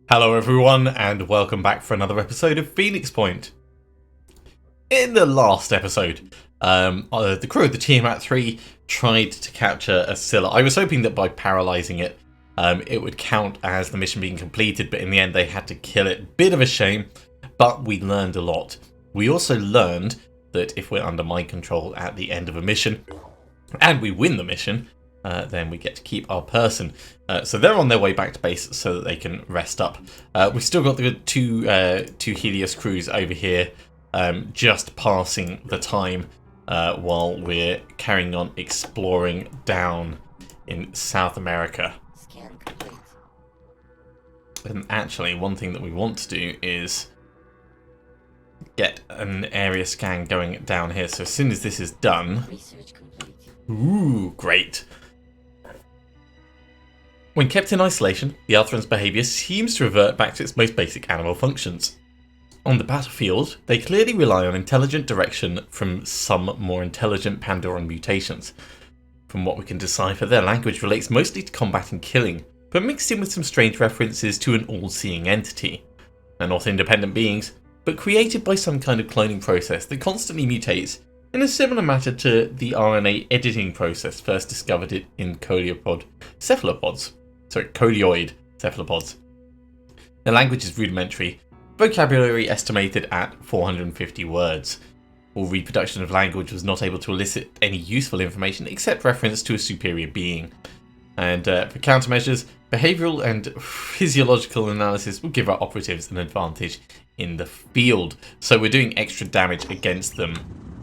Hello everyone and welcome back for another episode of Phoenix Point. In the last episode, the crew of the Tiamat 3 tried to capture a Scylla. I was hoping that by paralysing it, it would count as the mission being completed, but in the end they had to kill it. Bit of a shame, but we learned a lot. We also learned that if we're under mind control at the end of a mission, and we win the mission, then we get to keep our person. So they're on their way back to base so that they can rest up. We've still got the two Helios crews over here just passing the time while we're carrying on exploring down in South America. Scan complete. And actually, one thing that we want to do is get an area scan going down here. So as soon as this is done... Research complete. Ooh, great. When kept in isolation, the Arthurans' behaviour seems to revert back to its most basic animal functions. On the battlefield, they clearly rely on intelligent direction from some more intelligent Pandoran mutations. From what we can decipher, their language relates mostly to combat and killing, but mixed in with some strange references to an all-seeing entity. They're not independent beings, but created by some kind of cloning process that constantly mutates in a similar manner to the RNA editing process first discovered in codioid cephalopods. Their language is rudimentary, vocabulary estimated at 450 words. All reproduction of language was not able to elicit any useful information except reference to a superior being. And for countermeasures, behavioural and physiological analysis will give our operatives an advantage in the field. So we're doing extra damage against them.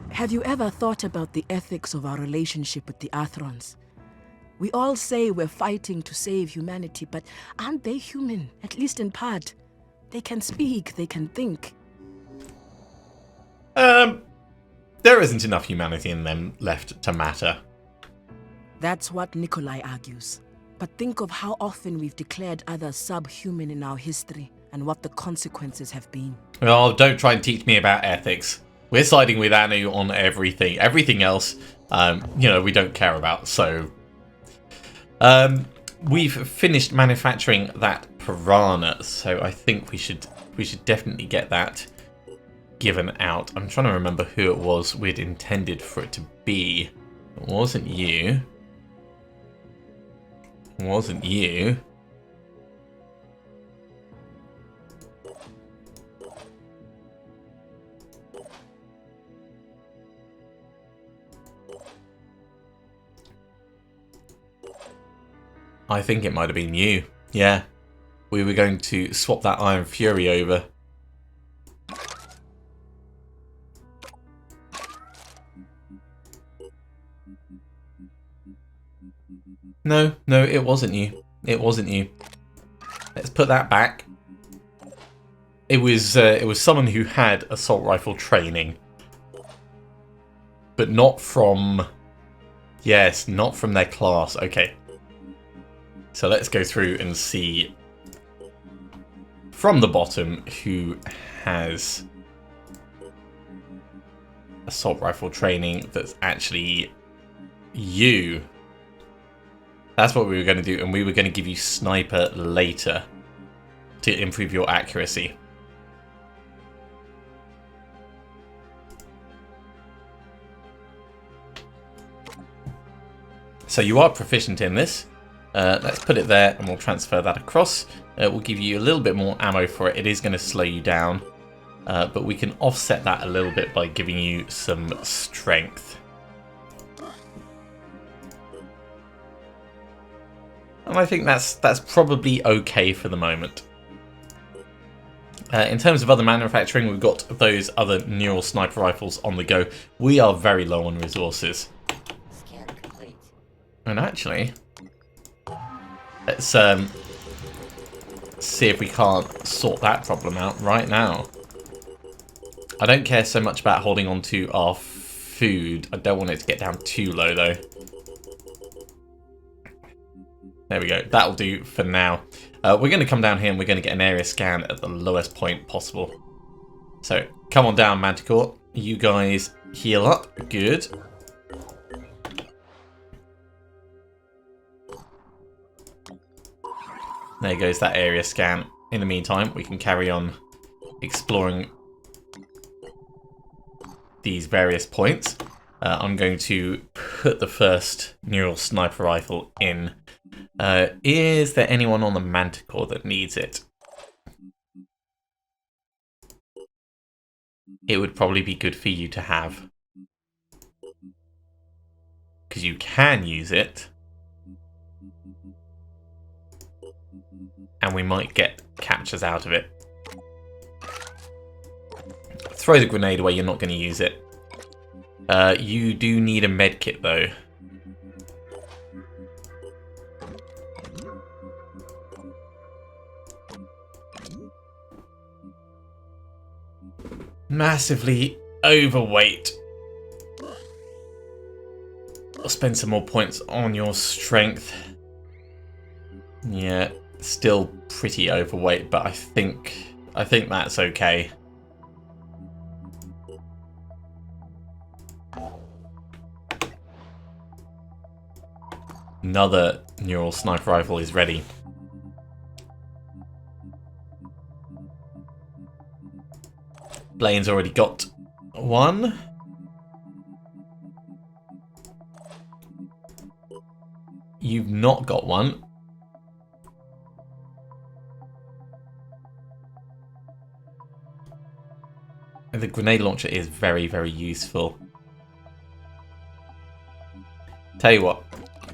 Have you ever thought about the ethics of our relationship with the Athrons? We all say we're fighting to save humanity, but aren't they human, at least in part? They can speak, they can think. There isn't enough humanity in them left to matter. That's what Nikolai argues. But think of how often we've declared others subhuman in our history, and what the consequences have been. Oh, don't try and teach me about ethics. We're siding with Anu on everything. Everything else, we don't care about, so... we've finished manufacturing that piranha, so I think we should definitely get that given out. I'm trying to remember who it was we'd intended for it to be. It wasn't you. It wasn't you. I think it might have been you. Yeah. We were going to swap that Iron Fury over. No, it wasn't you. It wasn't you. Let's put that back. It was someone who had assault rifle training. But not from... Yes, not from their class. Okay. So let's go through and see from the bottom who has assault rifle training that's actually you. That's what we were going to do, and we were going to give you sniper later to improve your accuracy. So you are proficient in this. Let's put it there and we'll transfer that across. We'll give you a little bit more ammo for it. It is going to slow you down, but we can offset that a little bit by giving you some strength. And I think that's probably okay for the moment. In terms of other manufacturing, we've got those other neural sniper rifles on the go. We are very low on resources. Scan complete. And actually... Let's see if we can't sort that problem out right now. I don't care so much about holding on to our food. I don't want it to get down too low, though. There we go. That'll do for now. We're going to come down here and we're going to get an area scan at the lowest point possible. So, come on down, Manticore. You guys heal up. Good. There goes that area scan. in the meantime, we can carry on exploring these various points. I'm going to put the first neural sniper rifle in. Is there anyone on the Manticore that needs it? It would probably be good for you to have, because you can use it, and we might get captures out of it. Throw the grenade away, you're not going to use it. You do need a medkit though. Massively overweight. I'll spend some more points on your strength. Yeah, still pretty overweight, but I think that's okay. Another neural sniper rifle is ready. Blaine's already got one. You've not got one. And the grenade launcher is very, very useful. Tell you what,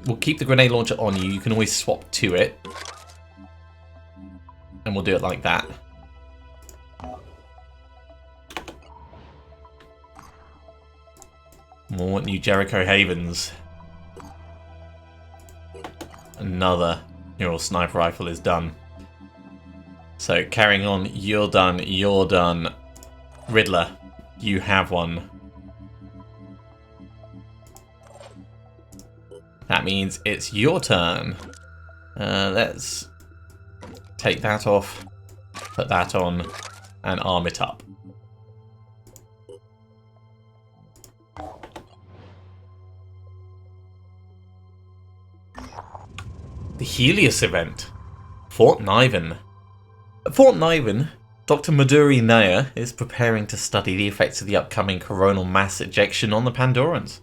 we'll keep the grenade launcher on you. You can always swap to it. And we'll do it like that. More New Jericho Havens. Another neural sniper rifle is done. So carrying on, you're done, you're done. Riddler, you have one. That means it's your turn. Let's take that off, put that on, and arm it up. The Helios event. Fort Niven. At Fort Niven, Dr. Maduri Naya is preparing to study the effects of the upcoming coronal mass ejection on the Pandorans.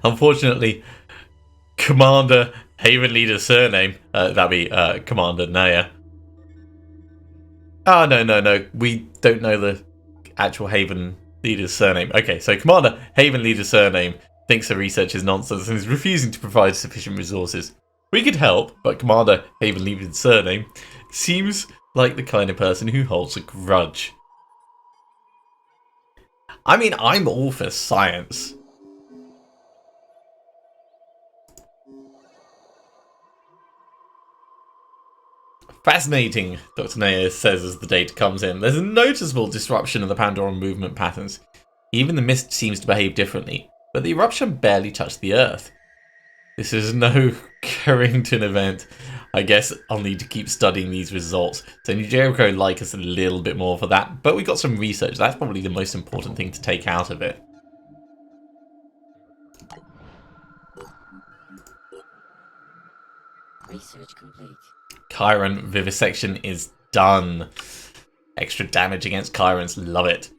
Unfortunately, Commander Haven Leader's surname, that'd be Commander Naya. Oh, no, we don't know the actual Haven Leader's surname. Okay, so Commander Haven Leader's surname thinks the research is nonsense and is refusing to provide sufficient resources. We could help, but Commander Haven Leader's surname seems like the kind of person who holds a grudge. I mean, I'm all for science. Fascinating, Dr. Naya says as the data comes in. There's a noticeable disruption of the Pandoran movement patterns. Even the mist seems to behave differently, but the eruption barely touched the Earth. This is no Carrington event. I guess I'll need to keep studying these results. So New Jericho like us a little bit more for that, but we got some research. That's probably the most important thing to take out of it. Research complete. Chiron vivisection is done. Extra damage against Chirons, love it.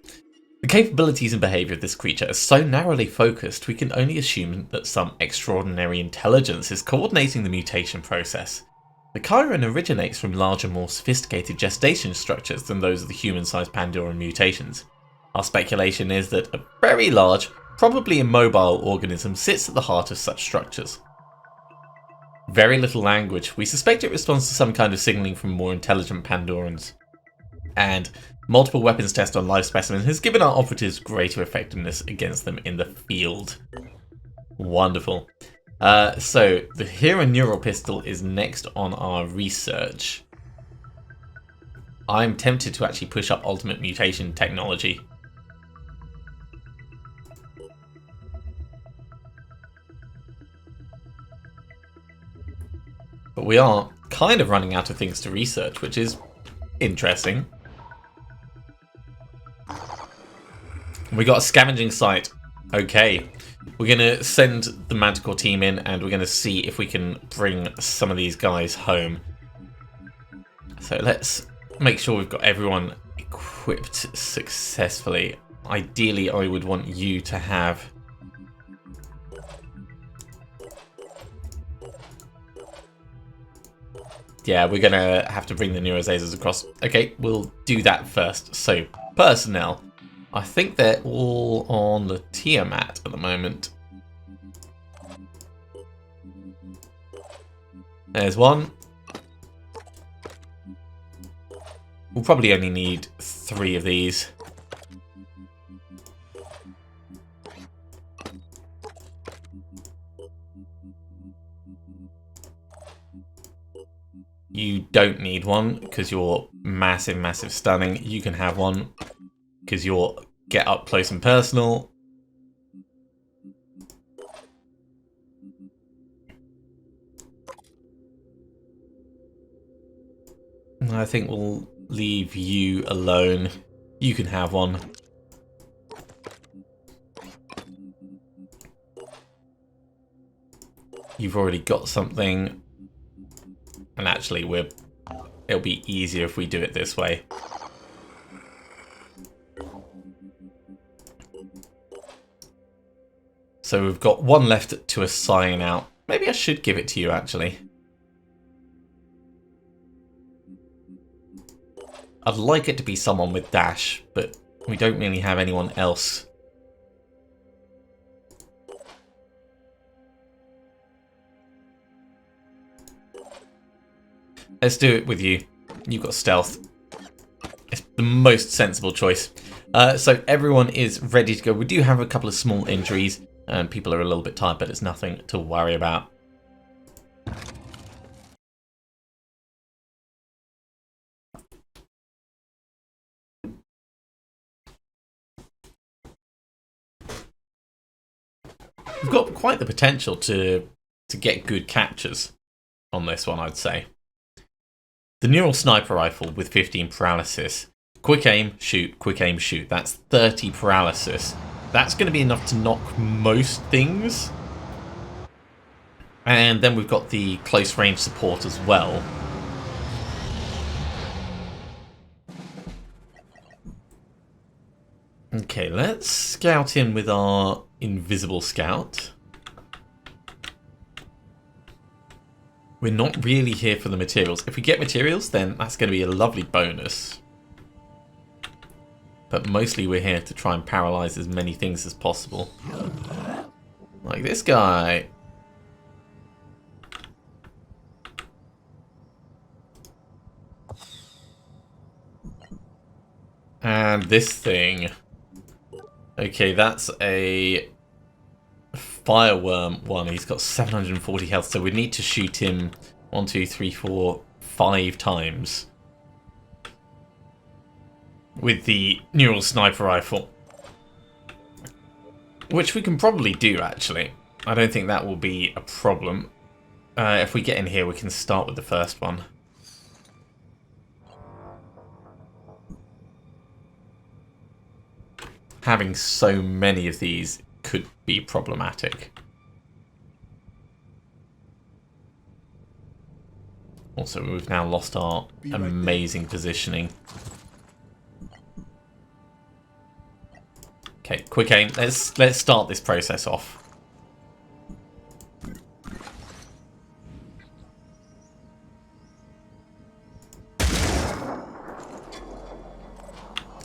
The capabilities and behaviour of this creature are so narrowly focused, we can only assume that some extraordinary intelligence is coordinating the mutation process. The Chiron originates from larger, more sophisticated gestation structures than those of the human-sized Pandoran mutations. Our speculation is that a very large, probably immobile organism sits at the heart of such structures. Very little language. We suspect it responds to some kind of signalling from more intelligent Pandorans. And multiple weapons tests on live specimens has given our operatives greater effectiveness against them in the field. Wonderful. So the Hero Neural Pistol is next on our research. I'm tempted to actually push up Ultimate Mutation technology. But we are kind of running out of things to research, which is interesting. We got a scavenging site. Okay. We're going to send the Manticore team in and we're going to see if we can bring some of these guys home. So let's make sure we've got everyone equipped successfully. Ideally, I would want you to have... Yeah, we're going to have to bring the Neurosazers across. Okay, we'll do that first. So, personnel. I think they're all on the Tiamat at the moment. There's one. We'll probably only need 3 of these. You don't need one because you're massive, massive stunning. You can have one because you're get up close and personal. I think we'll leave you alone. You can have one. You've already got something. And actually, it'll be easier if we do it this way. So we've got one left to assign out. Maybe I should give it to you, actually. I'd like it to be someone with dash, but we don't really have anyone else. Let's do it with you. You've got stealth. It's the most sensible choice. So everyone is ready to go. We do have a couple of small injuries, and people are a little bit tired, but it's nothing to worry about. We've got quite the potential to get good captures on this one, I'd say. The neural sniper rifle with 15 paralysis. Quick aim, shoot, quick aim, shoot. That's 30 paralysis. That's going to be enough to knock most things. And then we've got the close range support as well. Okay, let's scout in with our invisible scout. We're not really here for the materials. If we get materials, then that's going to be a lovely bonus. But mostly we're here to try and paralyze as many things as possible. Like this guy. And this thing. Okay, that's a fireworm one. He's got 740 health, so we need to shoot him 1, 2, 3, 4, 5 times with the neural sniper rifle, which we can probably do, actually. I don't think that will be a problem. If we get in here, we can start with the first one. Having so many of these could be problematic. Also, we've now lost our amazing positioning. Okay, quick aim. Let's start this process off.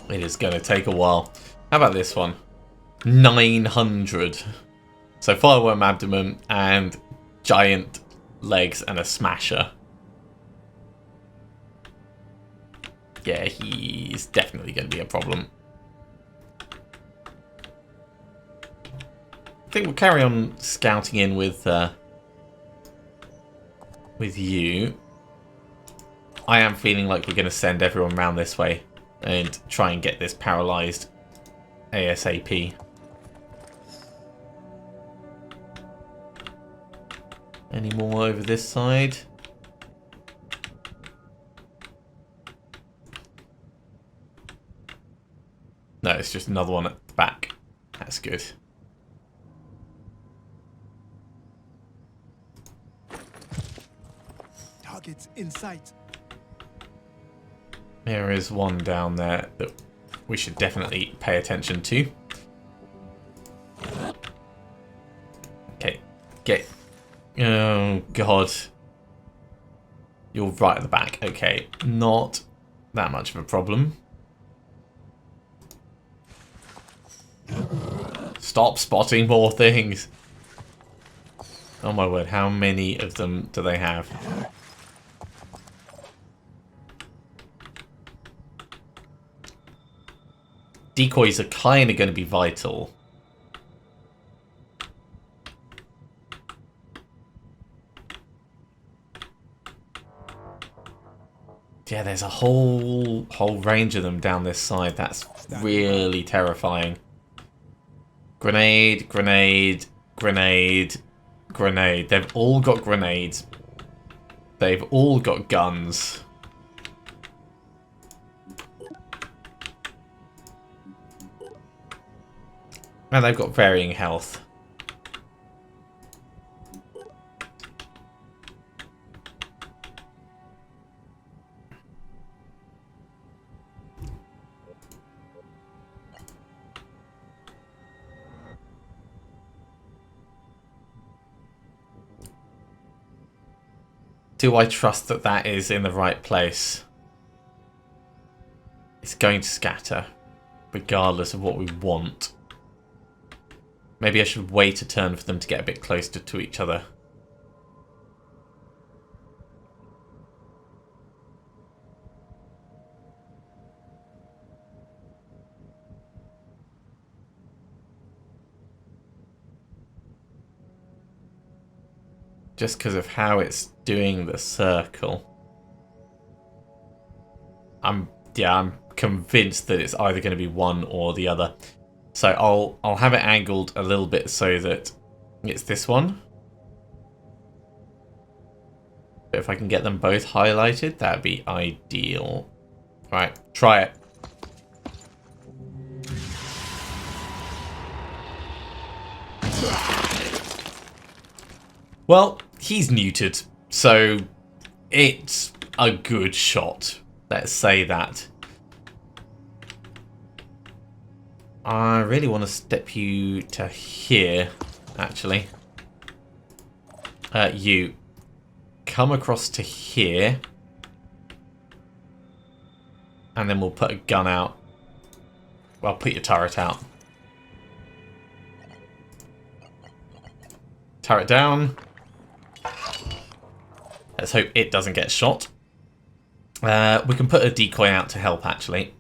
It is going to take a while. How about this one? 900. So fireworm abdomen and giant legs and a smasher. Yeah, he's definitely going to be a problem. I think we'll carry on scouting in with you. I am feeling like we're going to send everyone around this way and try and get this paralyzed ASAP. Any more over this side? No, it's just another one at the back. That's good. Targets in sight. There is one down there that we should definitely pay attention to. Okay, get... Oh, God. You're right at the back. Okay, not that much of a problem. Stop spotting more things. Oh my word, how many of them do they have? Decoys are kind of going to be vital. Yeah, there's a whole range of them down this side. That's really terrifying. Grenade, grenade, grenade, grenade. They've all got grenades. They've all got guns. And they've got varying health. Do I trust that that is in the right place? It's going to scatter, regardless of what we want. Maybe I should wait a turn for them to get a bit closer to each other. Just because of how it's doing the circle. I'm convinced that it's either going to be one or the other. So I'll have it angled a little bit so that it's this one. But if I can get them both highlighted, that'd be ideal. Right, try it. Well, he's neutered, so it's a good shot. Let's say that. I really want to step you to here, actually. You come across to here. And then we'll put a gun out. Well, put your turret out. Turret down. Let's hope it doesn't get shot. We can put a decoy out to help, actually.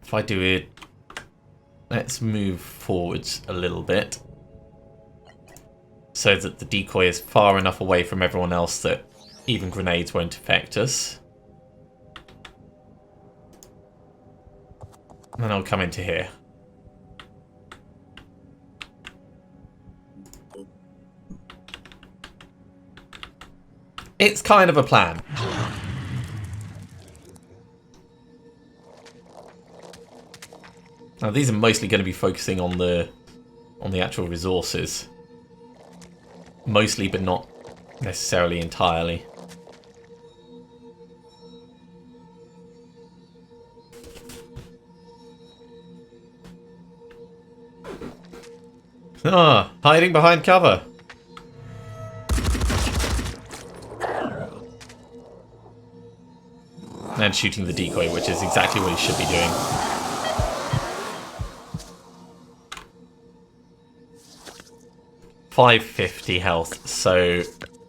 If I do it... Let's move forwards a little bit. So that the decoy is far enough away from everyone else that even grenades won't affect us. And then I'll come into here. It's kind of a plan. Now these are mostly going to be focusing on the actual resources. Mostly, but not necessarily entirely. Ah, hiding behind cover. And shooting the decoy, which is exactly what he should be doing. .550 health, so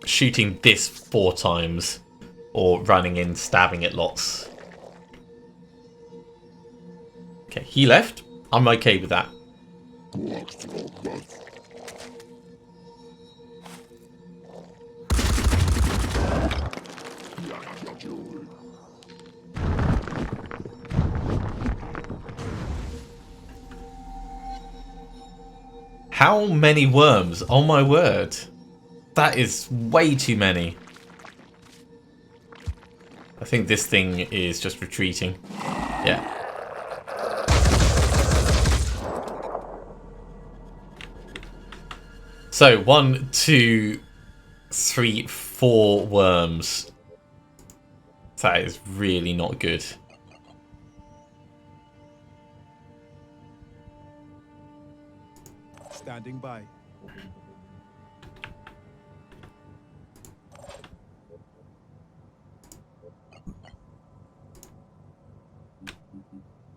shooting this 4 times, or running in, stabbing it lots. Okay, he left. I'm okay with that. How many worms? Oh my word. That is way too many. I think this thing is just retreating. Yeah. So, 1, 2, 3, 4 worms. That is really not good. Standing by.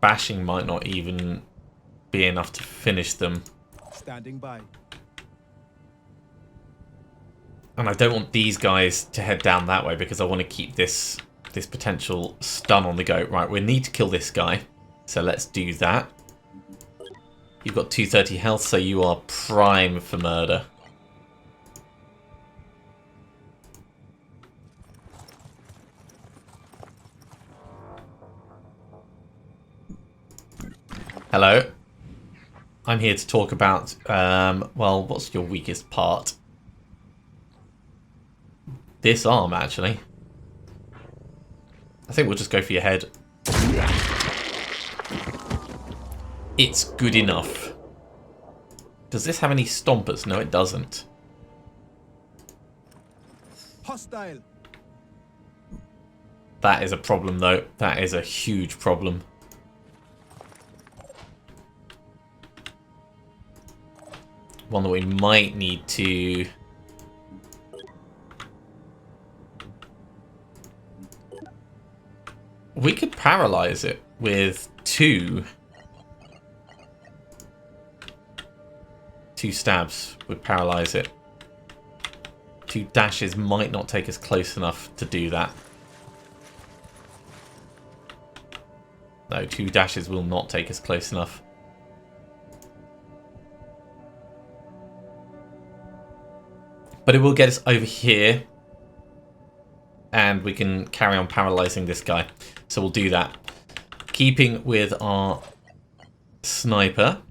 Bashing might not even be enough to finish them. Standing by. And I don't want these guys to head down that way because I want to keep this potential stun on the go. Right, we need to kill this guy. So let's do that. You've got 230 health, so you are prime for murder. Hello. I'm here to talk about, well, what's your weakest part? This arm, actually. I think we'll just go for your head. It's good enough. Does this have any stompers? No, it doesn't. Hostile. That is a problem, though. That is a huge problem. One that we might need to... We could paralyze it with two stabs would paralyze it. 2 dashes might not take us close enough to do that. No, 2 dashes will not take us close enough. But it will get us over here. And we can carry on paralyzing this guy. So we'll do that. Keeping with our sniper.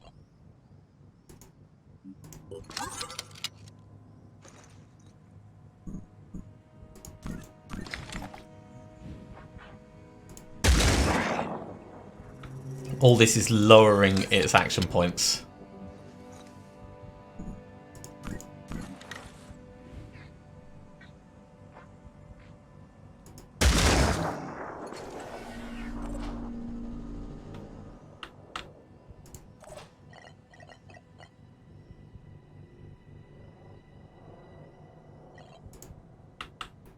All this is lowering its action points.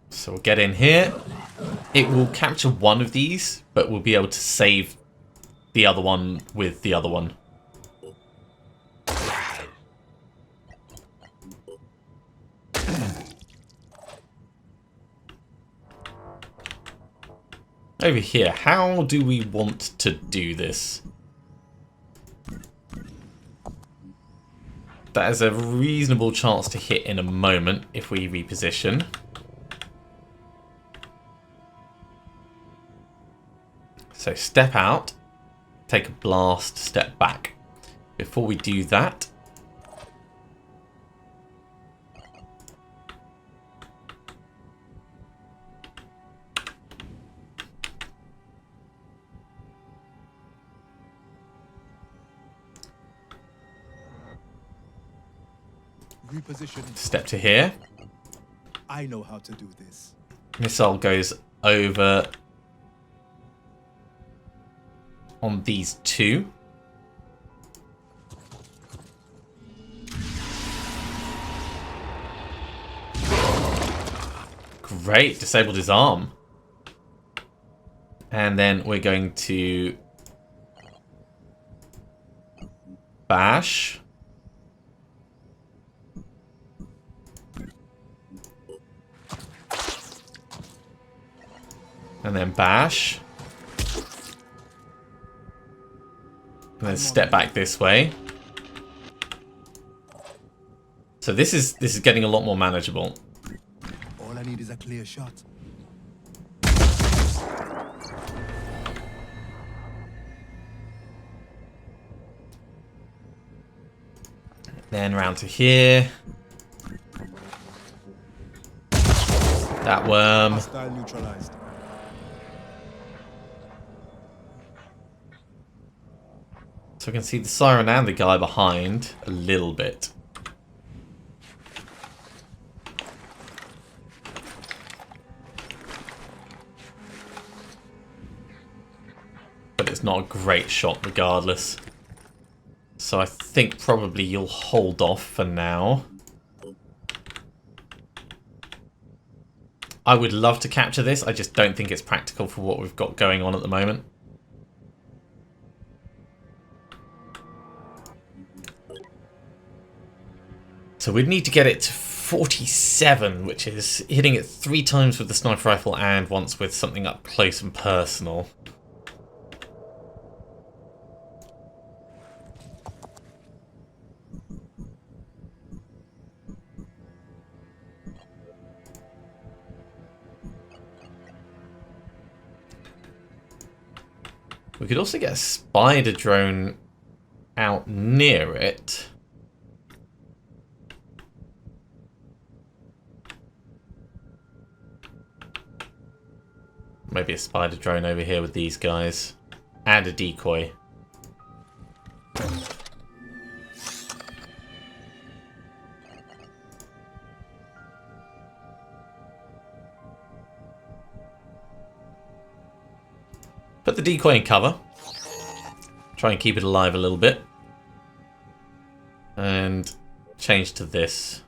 So we'll get in here. It will capture one of these, but we'll be able to save the other one with the other one. Over here, how do we want to do this? That is a reasonable chance to hit in a moment if we reposition. So step out, take a blast, step back. Before we do that, Repositioning. step to here. I know how to do this. Missile goes over on these two. Great, disabled his arm. And then we're going to bash. And then bash. And then step back this way. So this is getting a lot more manageable. All I need is a clear shot. Then round to here. That worm. Hostile neutralized. So we can see the siren and the guy behind a little bit. it's not a great shot regardless. So I think probably you'll hold off for now. I would love to capture this, I just don't think it's practical for what we've got going on at the moment. So we'd need to get it to 47, which is hitting it 3 times with the sniper rifle and once with something up close and personal. We could also get a spider drone out near it. Maybe a spider drone over here with these guys. And a decoy. Put the decoy in cover. Try and keep it alive a little bit. And change to this.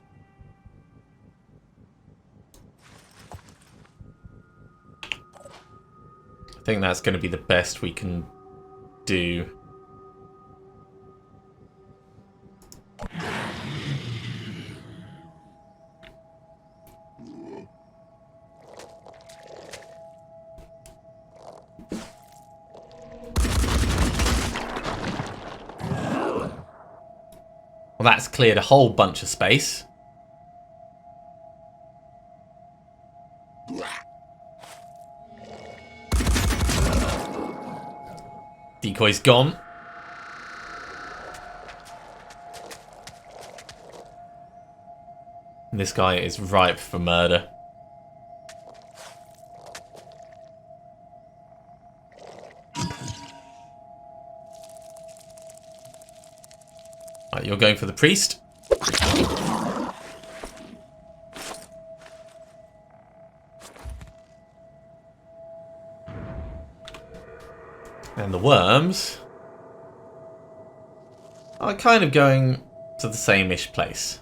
I think that's going to be the best we can do. Well, that's cleared a whole bunch of space. Decoy's gone. And this guy is ripe for murder. Right, you're going for the priest. And the worms are kind of going to the same-ish place.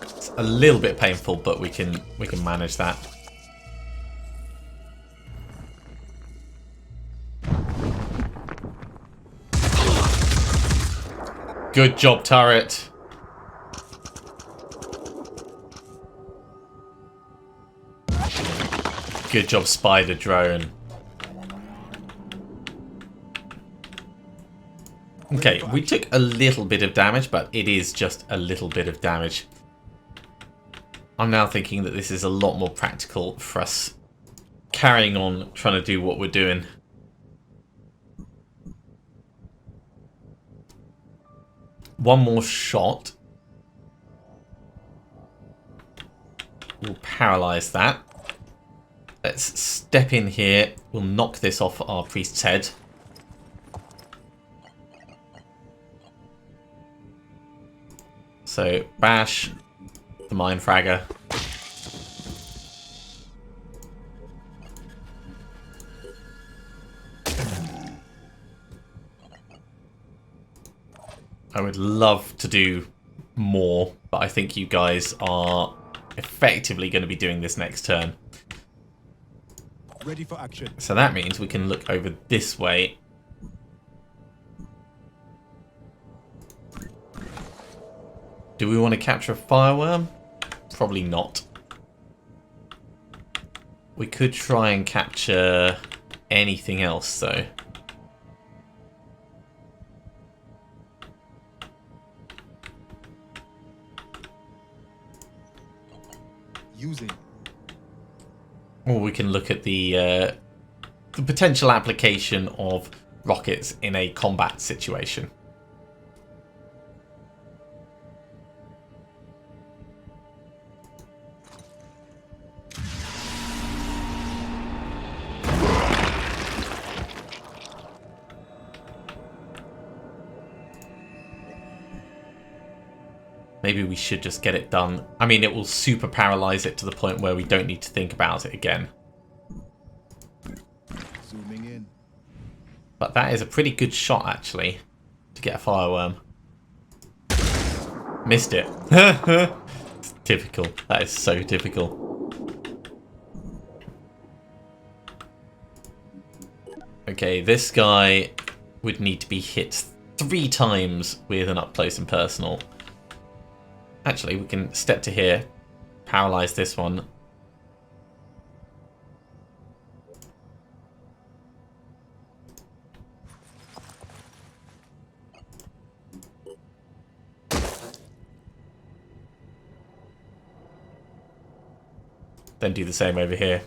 It's a little bit painful, but we can manage that. Good job, turret. Good job, spider drone. Okay, we took a little bit of damage, but it is just a little bit of damage. I'm now thinking that this is a lot more practical for us carrying on trying to do what we're doing. One more shot will paralyze that. Let's step in here. We'll knock this off our priest's head. So, bash the mine fragger. I would love to do more, but I think you guys are effectively going to be doing this next turn. Ready for action. So that means we can look over this way. Do we want to capture a fireworm? Probably not. We could try and capture anything else though. Using. Or we can look at the potential application of rockets in a combat situation. Maybe we should just get it done. I mean, it will super paralyze it to the point where we don't need to think about it again. Zooming in. But that is a pretty good shot, actually, to get a fireworm. Missed it. It's typical. That is so typical. Okay, this guy would need to be hit 3 times with an up close and personal. Actually, we can step to here, paralyze this one. Then do the same over here.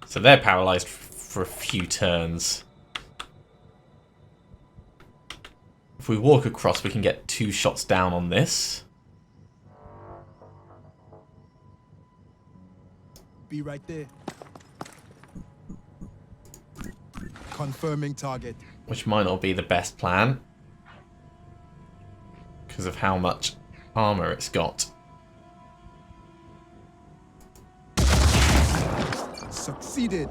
So they're paralyzed for a few turns. If we walk across, we can get 2 shots down on this. Be right there. Confirming target. Which might not be the best plan, because of how much armor it's got. Succeeded.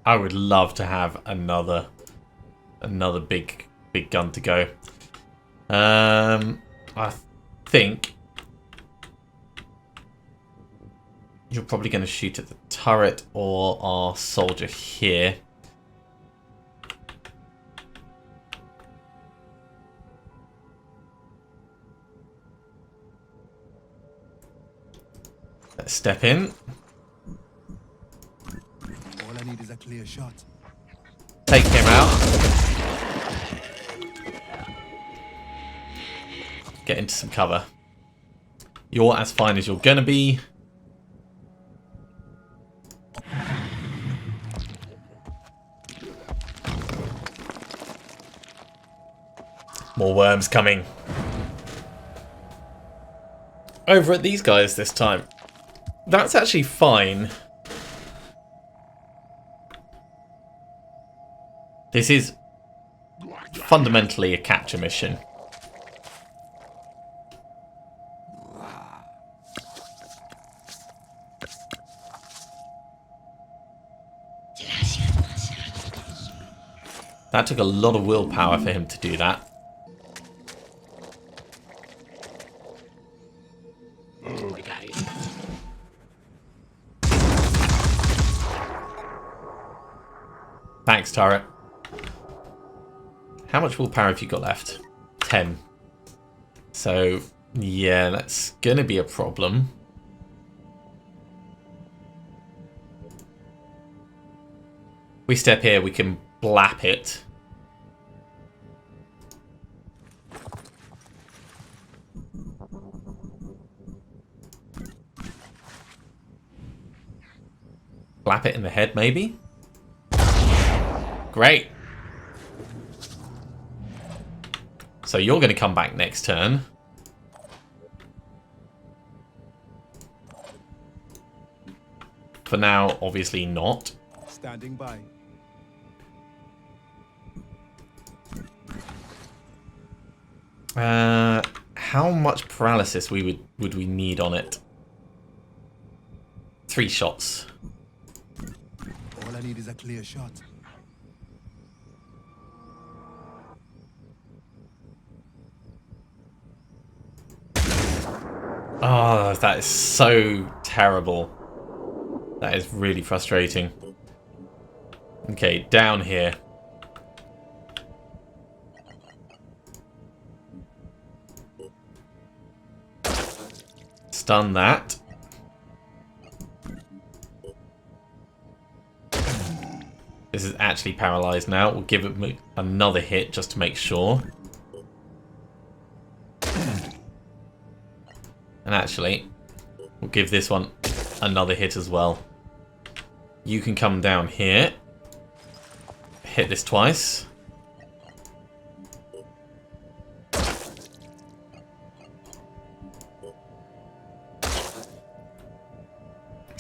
I would love to have another big gun to go. I think you're probably going to shoot at the turret or our soldier here. Let's step in. All I need is a clear shot. Take him out. Get into some cover. You're as fine as you're gonna be. More worms coming. Over at these guys this time. That's actually fine. This is fundamentally a capture mission. That took a lot of willpower for him to do that. Thanks, turret. How much willpower have you got left? 10. So, yeah, that's gonna be a problem. We step here, we can blap it. Blap it in the head, maybe? Great. So you're going to come back next turn. For now, obviously not. Standing by. How much paralysis would we need on it? 3 shots. All I need is a clear shot. Oh, that is so terrible. That is really frustrating. Okay, down here. Stun that. This is actually paralyzed now. We'll give it another hit just to make sure. And actually, we'll give this one another hit as well. You can come down here. Hit this twice.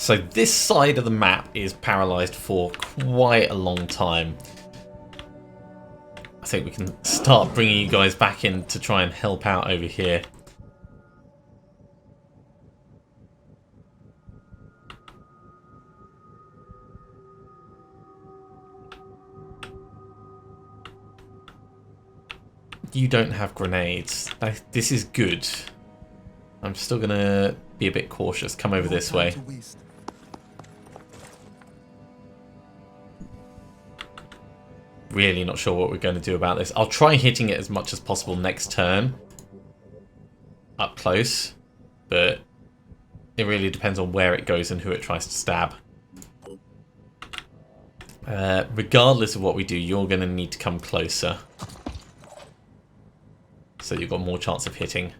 So this side of the map is paralysed for quite a long time. I think we can start bringing you guys back in to try and help out over here. You don't have grenades. This is good. I'm still going to be a bit cautious. Come over this way. Really not sure what we're going to do about this. I'll try hitting it as much as possible next turn. Up close. But it really depends on where it goes and who it tries to stab. Regardless of what we do, you're going to need to come closer. So you've got more chance of hitting.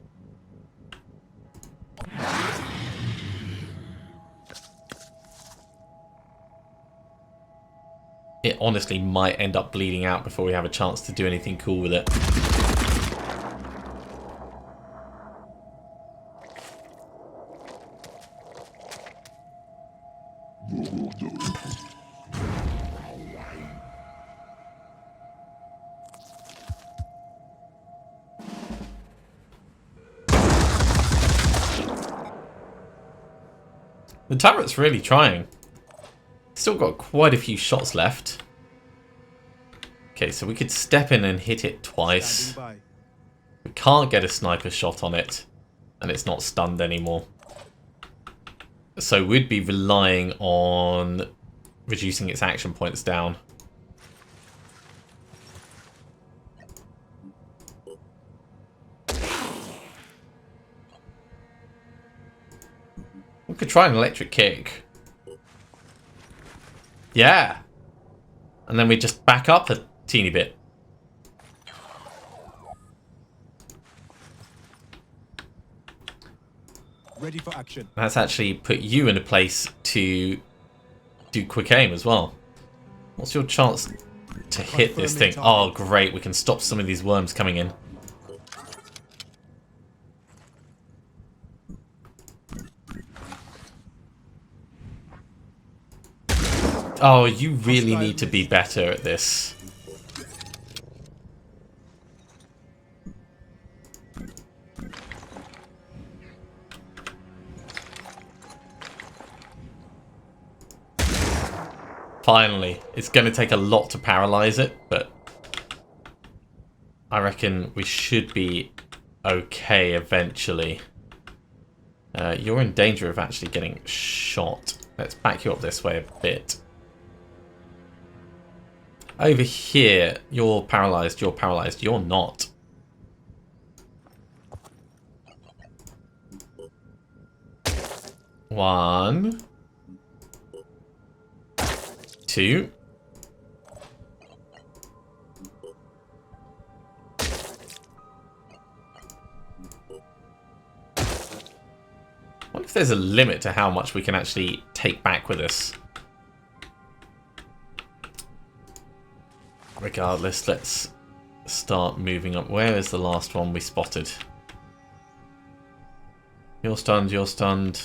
It honestly might end up bleeding out before we have a chance to do anything cool with it. The turret's really trying. Still got quite a few shots left. Okay, so we could step in and hit it twice. We can't get a sniper shot on it. And it's not stunned anymore. So we'd be relying on reducing its action points down. We could try an electric kick. Yeah. And then we just back up a teeny bit. Ready for action. That's actually put you in a place to do quick aim as well. What's your chance to hit this thing? Oh, great. We can stop some of these worms coming in. Oh, you really need to be better at this. Finally. It's going to take a lot to paralyze it, but I reckon we should be okay eventually. You're in danger of actually getting shot. Let's back you up this way a bit. Over here, you're paralyzed, you're not. One. Two. I wonder if there's a limit to how much we can actually take back with us. Regardless, let's start moving up. Where is the last one we spotted? You're stunned, you're stunned.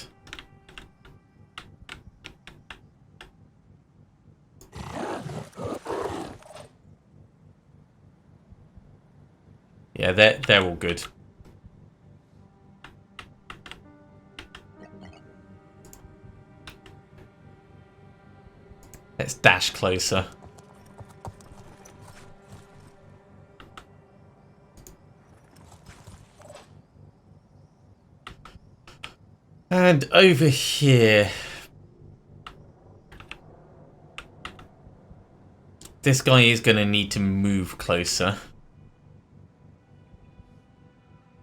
Yeah, they're all good. Let's dash closer. And over here, this guy is going to need to move closer.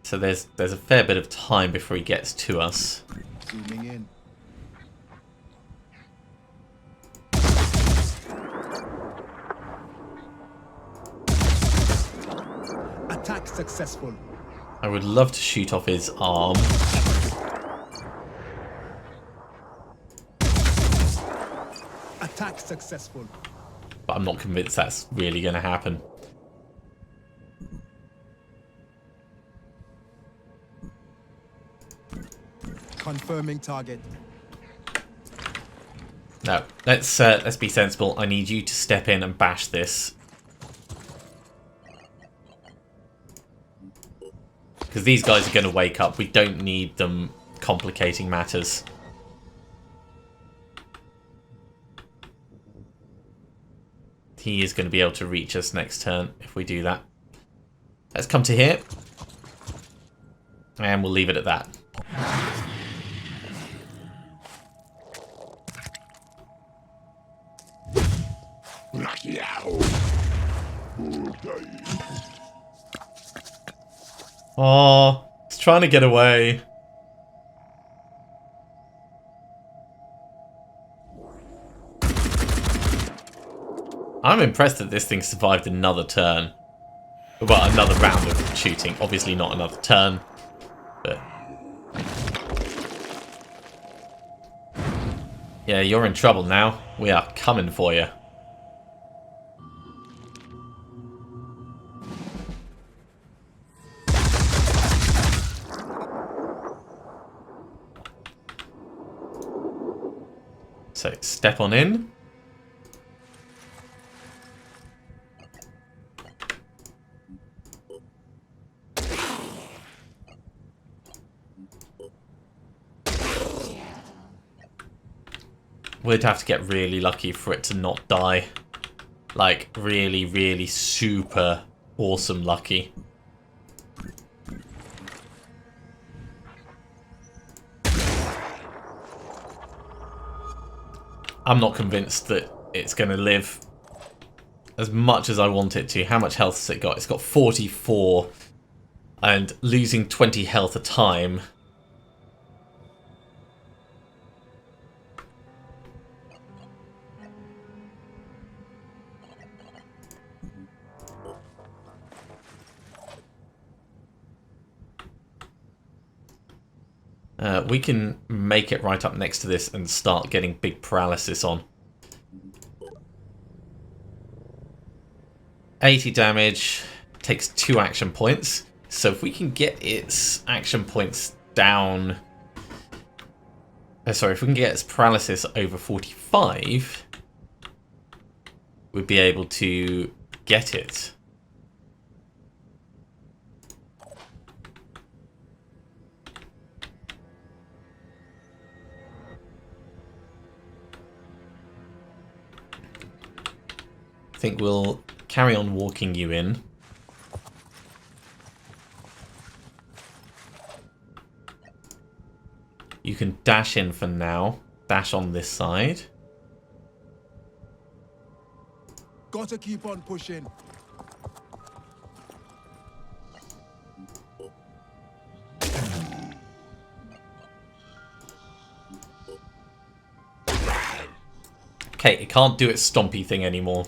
So there's a fair bit of time before he gets to us. Zooming in. Attack successful. I would love to shoot off his arm. Attack successful. But I'm not convinced that's really going to happen. Confirming target. No, let's be sensible. I need you to step in and bash this. Because these guys are going to wake up. We don't need them complicating matters. He is going to be able to reach us next turn if we do that. Let's come to here. And we'll leave it at that. Oh, it's trying to get away. I'm impressed that this thing survived another turn. Well, another round of shooting. Obviously not another turn, but... yeah, you're in trouble now. We are coming for you. So, step on in. We'd have to get really lucky for it to not die. Like, really, really super awesome lucky. I'm not convinced that it's going to live as much as I want it to. How much health has it got? It's got 44. And losing 20 health a time... we can make it right up next to this and start getting big paralysis on. 80 damage, takes 2 action points. So if we can get its action points down... sorry, if we can get its paralysis over 45, we'd be able to get it. I think we'll carry on walking you in. You can dash in for now. Dash on this side. Gotta keep on pushing. Okay, it can't do its stompy thing anymore.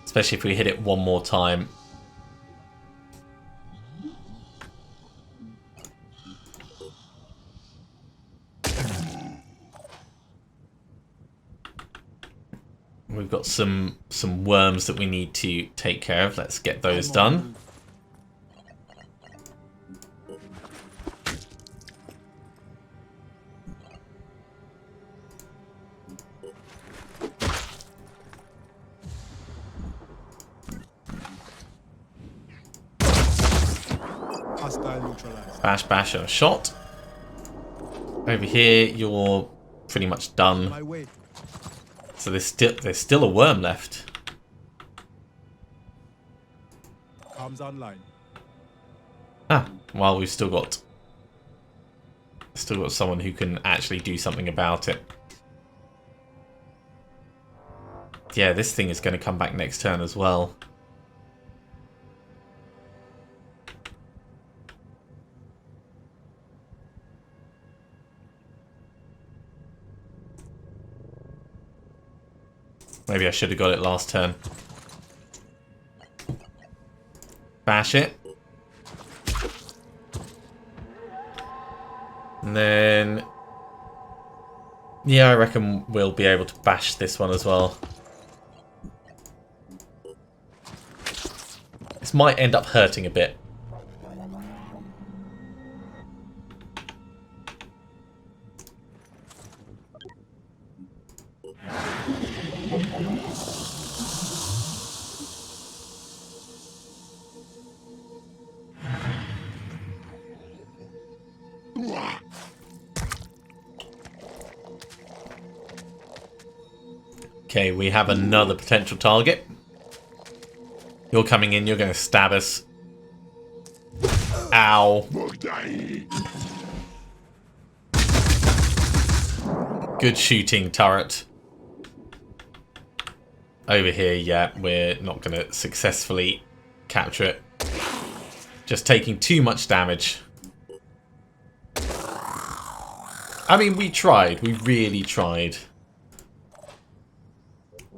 Especially if we hit it one more time. We've got some worms that we need to take care of. Let's get those done. Bash, bash, and a shot. Over here, you're pretty much done. So there's still a worm left. Comes online. Ah, well, we've still got someone who can actually do something about it. Yeah, this thing is going to come back next turn as well. Maybe I should have got it last turn. Bash it. And then... yeah, I reckon we'll be able to bash this one as well. This might end up hurting a bit. Okay, we have another potential target. You're coming in, you're going to stab us. Ow. Good shooting, turret. Over here, yeah, we're not going to successfully capture it. Just taking too much damage. I mean, we tried. We really tried.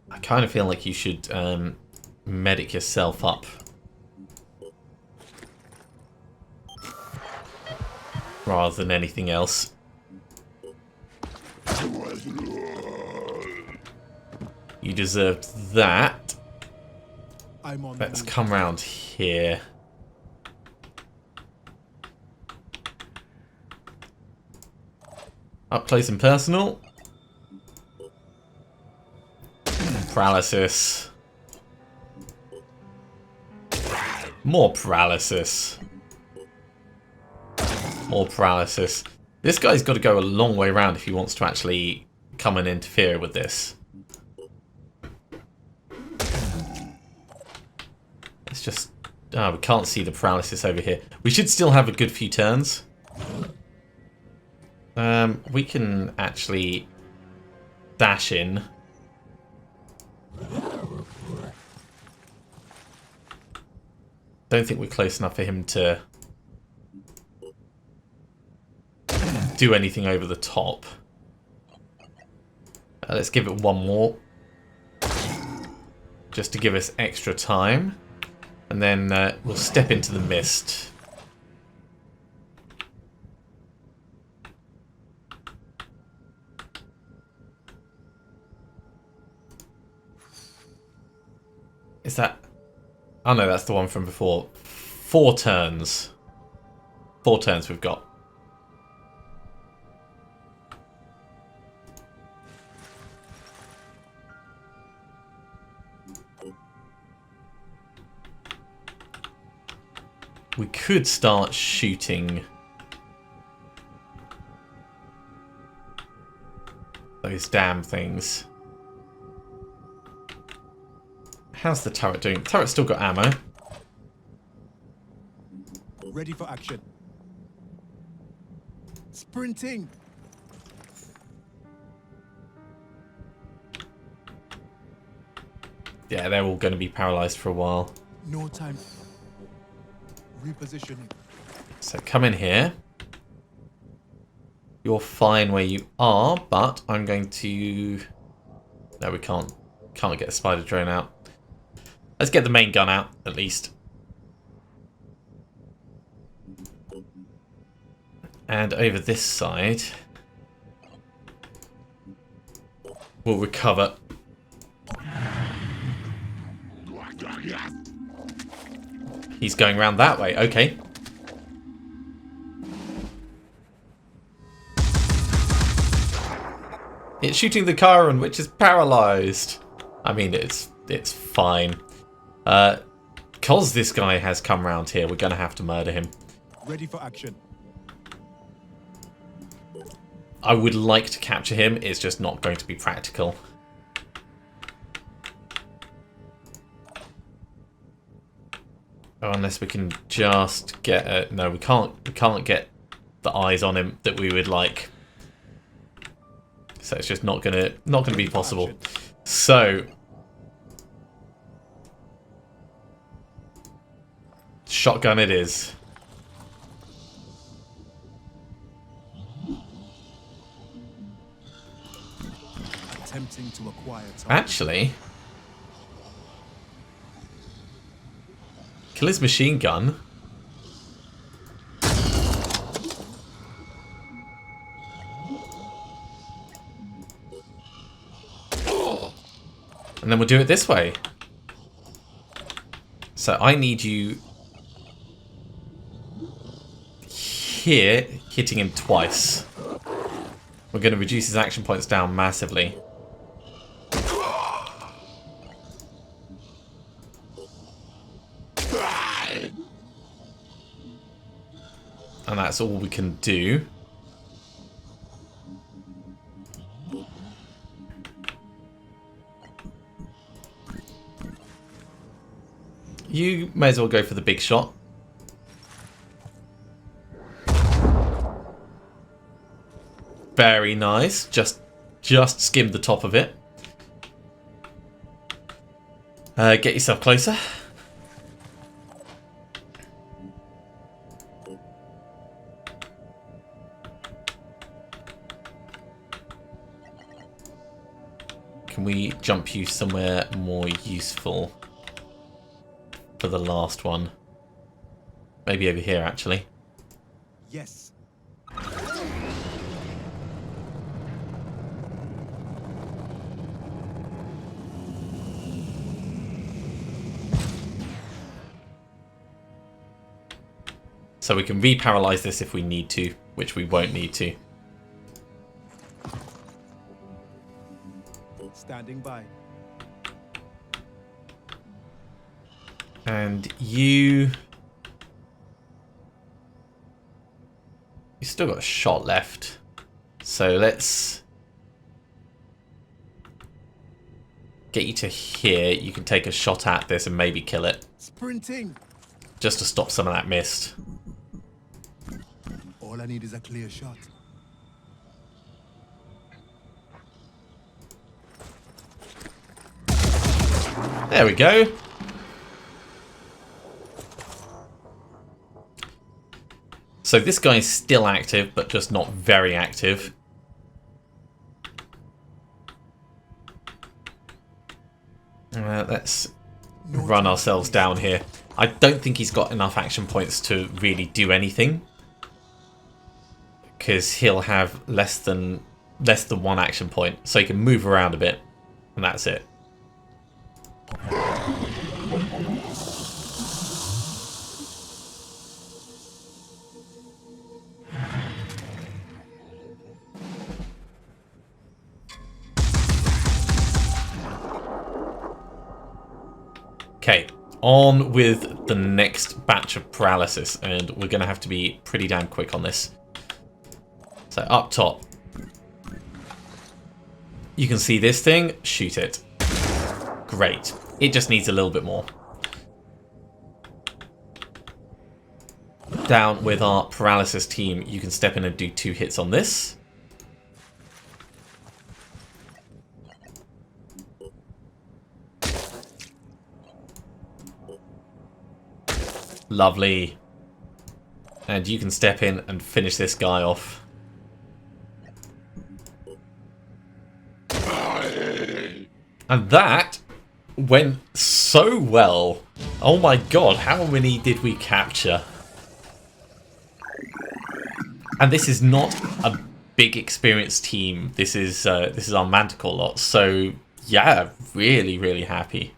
I kind of feel like you should medic yourself up. Rather than anything else. You deserved that. Let's come round here. Up close and personal. Paralysis. More paralysis. More paralysis. This guy's got to go a long way around if he wants to actually come and interfere with this. It's just... oh, we can't see the paralysis over here. We should still have a good few turns. We can actually dash in. Don't think we're close enough for him to do anything over the top. Let's give it one more. Just to give us extra time. And then we'll step into the mist. Is that... oh no, that's the one from before. 4 turns. 4 turns we've got. We could start shooting those damn things. How's the turret doing? The turret's still got ammo. Ready for action. Sprinting. Yeah, they're all going to be paralyzed for a while. No time. Repositioning. So come in here. You're fine where you are, but I'm going to... no, we can't. Can't get a spider drone out. Let's get the main gun out, at least. And over this side, we'll recover. He's going around that way, okay. It's shooting the Chiron, which is paralyzed. I mean, it's fine. Because this guy has come round here, we're going to have to murder him. Ready for action. I would like to capture him, it's just not going to be practical. Oh, unless we can just get a... no, we can't get the eyes on him that we would like. So it's just not gonna be possible. So shotgun it is. Attempting to acquire time. Actually, kill his machine gun. And then we'll do it this way. So I need you here, hitting him twice. We're going to reduce his action points down massively. And that's all we can do. You may as well go for the big shot. Very nice. Just skimmed the top of it. Get yourself closer. Can we jump you somewhere more useful for the last one? Maybe over here, actually. Yes. So we can re-paralyze this if we need to, which we won't need to. Standing by. And you still got a shot left. So let's get you to here. You can take a shot at this and maybe kill it. Sprinting. Just to stop some of that mist. All I need is a clear shot. There we go. So this guy is still active, but just not very active. Let's run ourselves down here. I don't think he's got enough action points to really do anything, because he'll have less than one action point, so he can move around a bit, and that's it. Okay, on with the next batch of paralysis, and we're going to have to be pretty damn quick on this. So up top, you can see this thing, shoot it. Great. It just needs a little bit more. Down with our paralysis team, you can step in and do 2 hits on this. Lovely. And you can step in and finish this guy off. And that went so well. Oh my god, how many did we capture? And this is not a big experienced team. This is our Manticore lot. So yeah, really, really happy.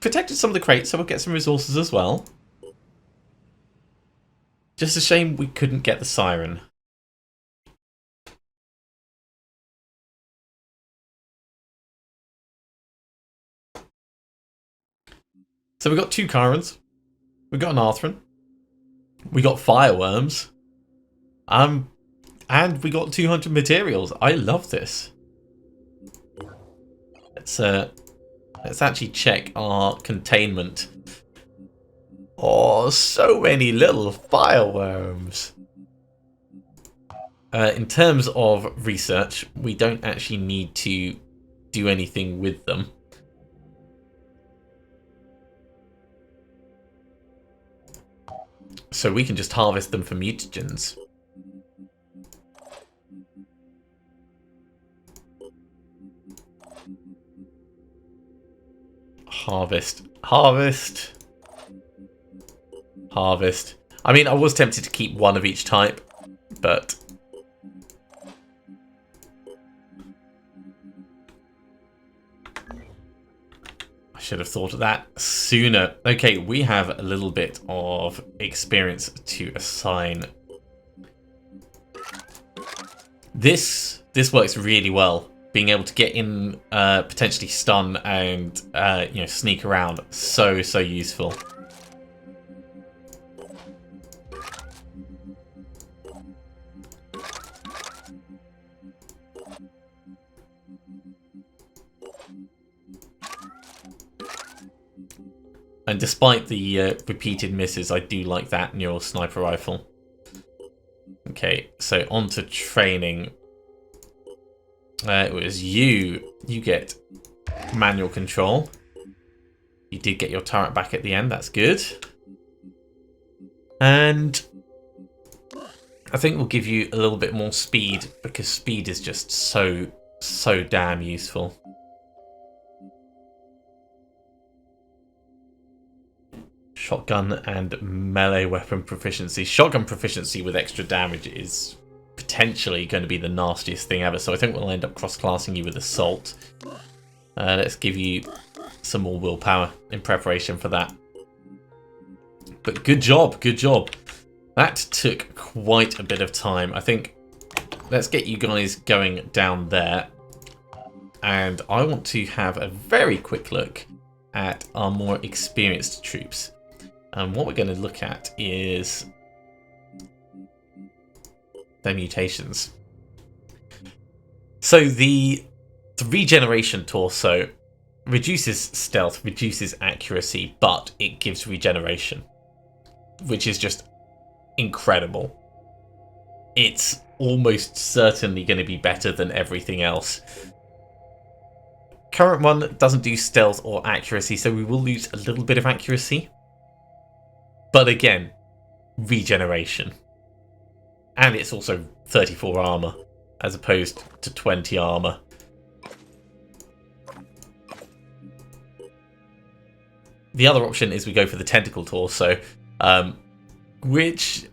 Protected some of the crates, so we'll get some resources as well. Just a shame we couldn't get the siren. So we got 2 Chirons, we got an Arthron, we got fireworms, and we got 200 materials. I love this. Let's actually check our containment. Oh, so many little fireworms. In terms of research, we don't actually need to do anything with them. So we can just harvest them for mutagens. Harvest. Harvest. Harvest. I mean, I was tempted to keep one of each type, but I should have thought of that sooner. Okay, we have a little bit of experience to assign. This works really well. Being able to get in, potentially stun and you know, sneak around, so useful. And despite the repeated misses, I do like that neural sniper rifle. Okay, so on to training. It was you. You get manual control. You did get your turret back at the end. That's good. And I think we'll give you a little bit more speed, because speed is just so damn useful. Shotgun and melee weapon proficiency. Shotgun proficiency with extra damage is potentially going to be the nastiest thing ever, so I think we'll end up cross-classing you with assault. Let's give you some more willpower in preparation for that. But good job, good job. That took quite a bit of time. I think let's get you guys going down there. And I want to have a very quick look at our more experienced troops. And what we're going to look at is their mutations. So the regeneration torso reduces stealth, reduces accuracy, but it gives regeneration, which is just incredible. It's almost certainly going to be better than everything else. Current one doesn't do stealth or accuracy, so we will lose a little bit of accuracy. But again, regeneration. And it's also 34 armor, as opposed to 20 armor. The other option is we go for the tentacle torso, which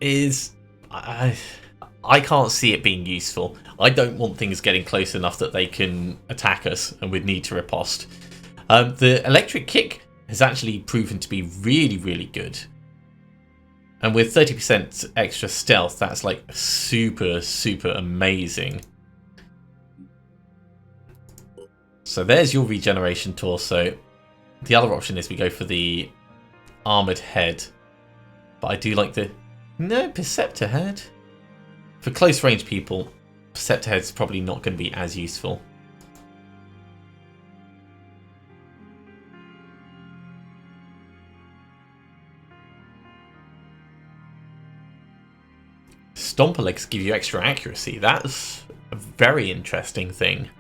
is... I can't see it being useful. I don't want things getting close enough that they can attack us and we'd need to riposte. The electric kick has actually proven to be really, really good. And with 30% extra stealth, that's like super, super amazing. So there's your regeneration torso. The other option is we go for the armoured head. But I do like the... No, Perceptor head. For close range people, Perceptor head's probably not going to be as useful. Stomper legs give you extra accuracy. That's a very interesting thing.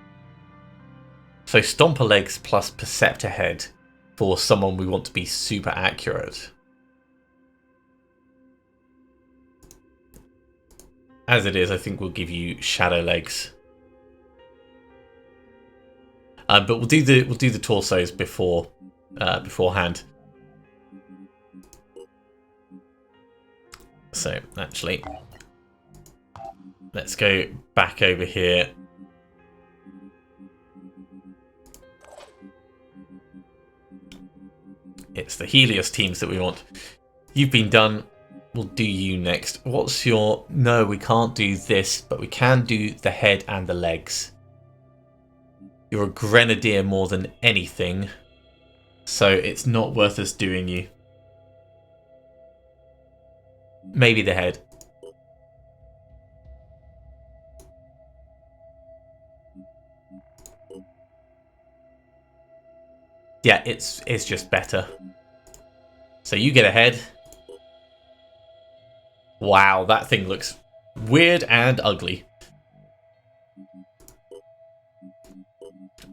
So Stomper legs plus Perceptor head for someone we want to be super accurate. As it is, I think we'll give you shadow legs. But we'll do the torsos beforehand. So actually, let's go back over here. It's the Helios teams that we want. You've been done. We'll do you next. What's your... No, we can't do this, but we can do the head and the legs. You're a grenadier more than anything, so it's not worth us doing you. Maybe the head. Yeah, it's just better. So you get a head. Wow, that thing looks weird and ugly.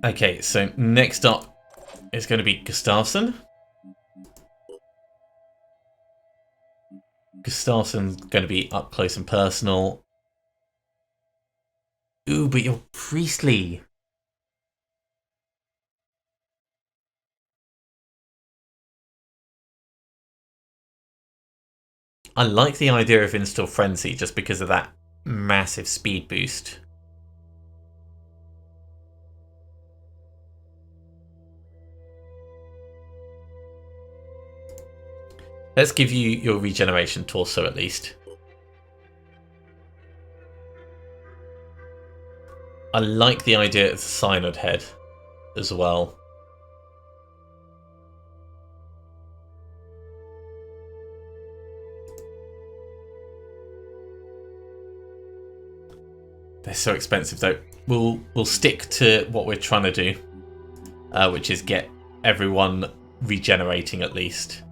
Okay, so next up is going to be Gustafsson. Gustafsson's going to be up close and personal. Ooh, but you're priestly. I like the idea of Instill Frenzy just because of that massive speed boost. Let's give you your regeneration torso at least. I like the idea of the Synod head as well. They're so expensive though. We'll stick to what we're trying to do, which is get everyone regenerating at least.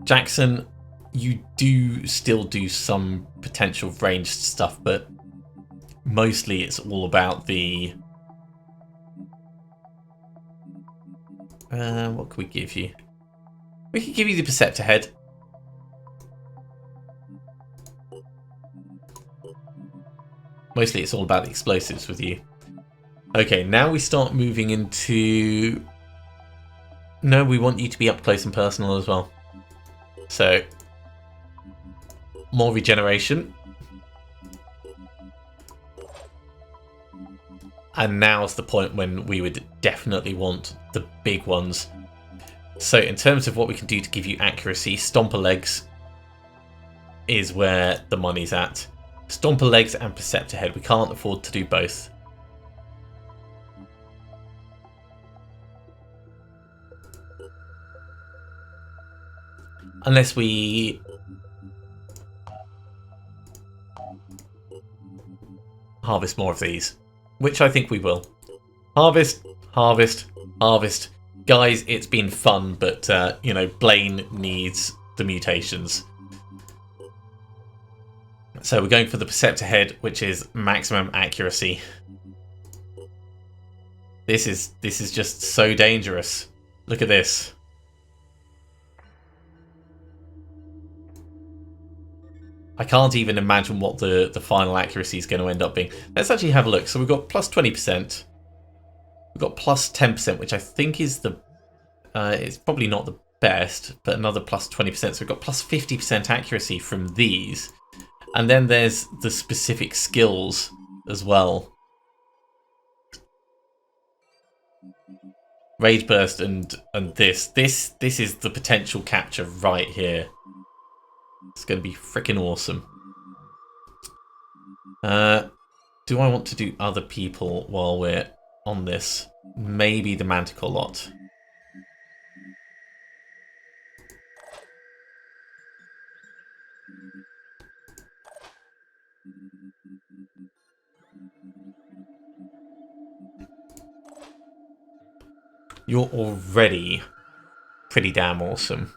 Jackson, you do still do some potential ranged stuff, but mostly it's all about the... what can we give you? We could give you the Perceptor Head. Mostly it's all about the explosives with you. Okay, now we start moving into... No, we want you to be up close and personal as well. So, more regeneration. And now's the point when we would definitely want the big ones. So in terms of what we can do to give you accuracy, Stomper Legs is where the money's at. Stomper Legs and Perceptor Head. We can't afford to do both. Unless we harvest more of these, which I think we will. Harvest, harvest, harvest. Guys, it's been fun, but, you know, Blaine needs the mutations. So we're going for the Perceptor Head, which is maximum accuracy. This is just so dangerous. Look at this. I can't even imagine what the final accuracy is going to end up being. Let's actually have a look. So we've got plus 20%. We've got plus 10%, which I think is the... it's probably not the best, but another plus 20%. So we've got plus 50% accuracy from these. And then there's the specific skills as well. Rage Burst and this. This is the potential capture right here. It's going to be freaking awesome. Do I want to do other people while we're on this? Maybe the Manticore lot. You're already pretty damn awesome.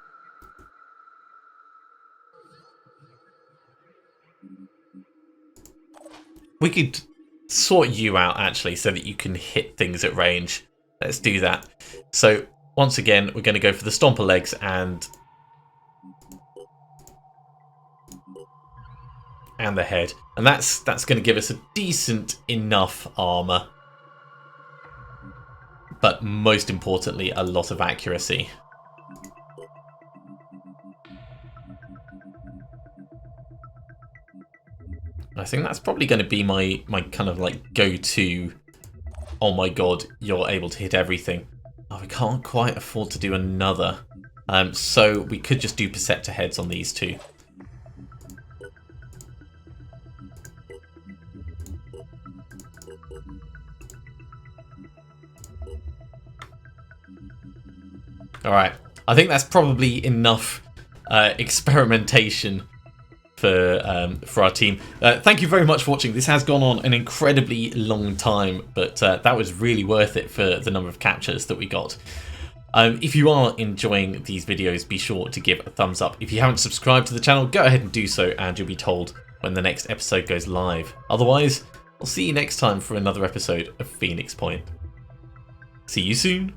We could sort you out, actually, so that you can hit things at range. Let's do that. So, once again, we're going to go for the Stomper Legs and the head. And that's going to give us a decent enough armor. But most importantly, a lot of accuracy. I think that's probably going to be my kind of like go-to. Oh my god, you're able to hit everything. Oh, we can't quite afford to do another. So we could just do Perceptor Heads on these two. Alright, I think that's probably enough experimentation for our team. Thank you very much for watching. This has gone on an incredibly long time, but that was really worth it for the number of captures that we got. If you are enjoying these videos, be sure to give a thumbs up. If you haven't subscribed to the channel, go ahead and do so, and you'll be told when the next episode goes live. Otherwise, I'll see you next time for another episode of Phoenix Point. See you soon.